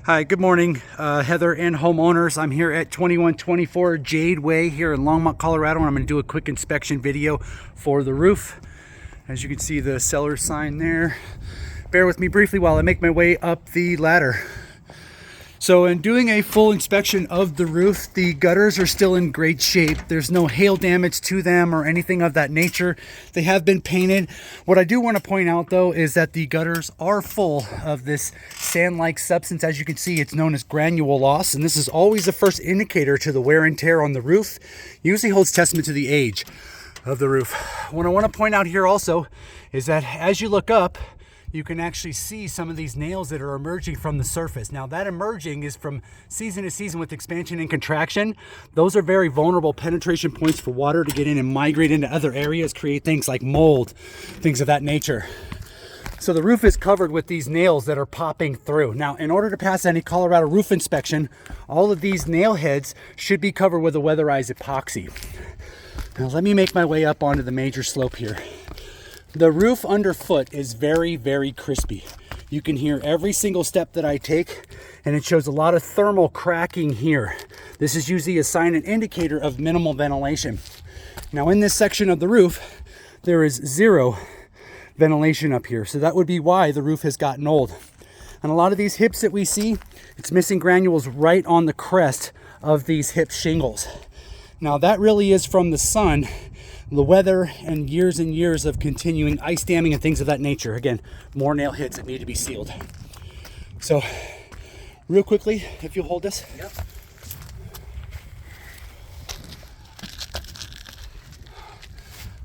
Hi, good morning, Heather and homeowners. I'm here at 2124 Jade Way here in Longmont, Colorado, and I'm going to do a quick inspection video for the roof. As you can see, the seller sign there. Bear with me briefly while I make my way up the ladder. So in doing a full inspection of the roof, the gutters are still in great shape. There's no hail damage to them or anything of that nature. They have been painted. What I do want to point out though is that the gutters are full of this sand-like substance. As you can see, it's known as granule loss, and this is always the first indicator to the wear and tear on the roof. Usually holds testament to the age of the roof. What I want to point out here also is that as you look up, you can actually see some of these nails that are emerging from the surface. Now that emerging is from season to season with expansion and contraction. Those are very vulnerable penetration points for water to get in and migrate into other areas, create things like mold, things of that nature. So the roof is covered with these nails that are popping through. Now, in order to pass any Colorado roof inspection, all of these nail heads should be covered with a weatherized epoxy. Now let me make my way up onto the major slope here. The roof underfoot is very, very crispy. You can hear every single step that I take, and it shows a lot of thermal cracking here. This is usually a sign and indicator of minimal ventilation. Now in this section of the roof, there is zero ventilation up here. So that would be why the roof has gotten old. And a lot of these hips that we see, it's missing granules right on the crest of these hip shingles. Now that really is from the sun, the weather, and years of continuing ice damming and things of that nature. Again, more nail heads that need to be sealed. So, real quickly, if you'll hold this. Yep.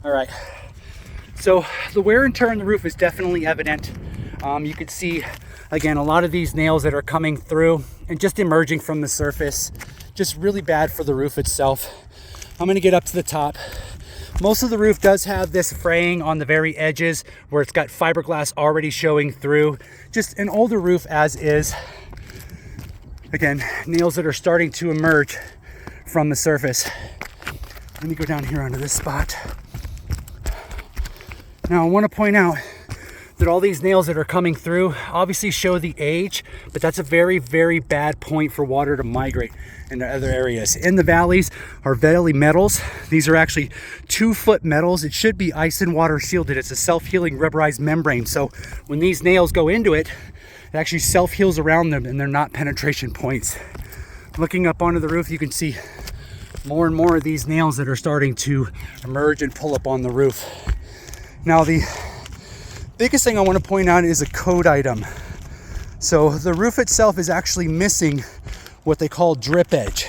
All right. So, the wear and tear on the roof is definitely evident. You can see, again, a lot of these nails that are coming through and just emerging from the surface. Just really bad for the roof itself. I'm going to get up to the top. Most of the roof does have this fraying on the very edges where it's got fiberglass already showing through. Just an older roof as is. Again, nails that are starting to emerge from the surface. Let me go down here onto this spot. Now I want to point out that all these nails that are coming through obviously show the age, but that's a very, very bad point for water to migrate into other areas. In the valleys are valley metals. These are actually 2-foot metals. It should be ice and water shielded. It's a self-healing rubberized membrane. So when these nails go into it, it actually self-heals around them and they're not penetration points. Looking up onto the roof, you can see more and more of these nails that are starting to emerge and pull up on the roof. Now the biggest thing I want to point out is a code item. So the roof itself is actually missing what they call drip edge.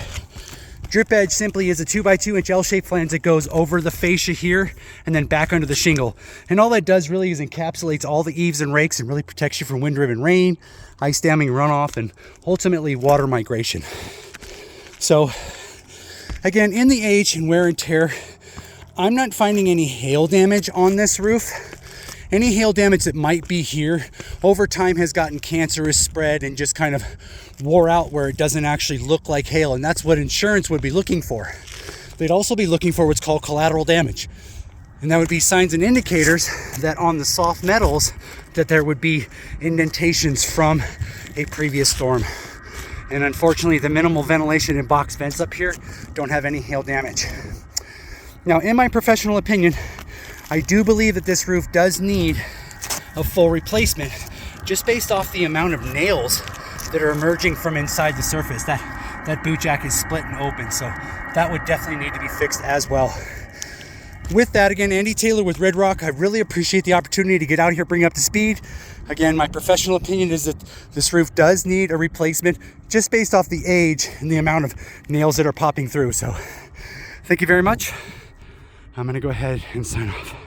Drip edge simply is a 2x2 inch L-shaped flange that goes over the fascia here and then back under the shingle. And all that does really is encapsulates all the eaves and rakes and really protects you from wind-driven rain, ice damming, runoff, and ultimately water migration. So again, in the age and wear and tear, I'm not finding any hail damage on this roof. Any hail damage that might be here over time has gotten cancerous spread and just kind of wore out where it doesn't actually look like hail. And that's what insurance would be looking for. They'd also be looking for what's called collateral damage. And that would be signs and indicators that on the soft metals that there would be indentations from a previous storm. And unfortunately, the minimal ventilation and box vents up here don't have any hail damage. Now, in my professional opinion, I do believe that this roof does need a full replacement just based off the amount of nails that are emerging from inside the surface. That boot jack is split and open, so that would definitely need to be fixed as well. With that, again, Andy Taylor with Red Rock. I really appreciate the opportunity to get out here, bring up to speed. Again, my professional opinion is that this roof does need a replacement just based off the age and the amount of nails that are popping through. So thank you very much. I'm going to go ahead and sign off.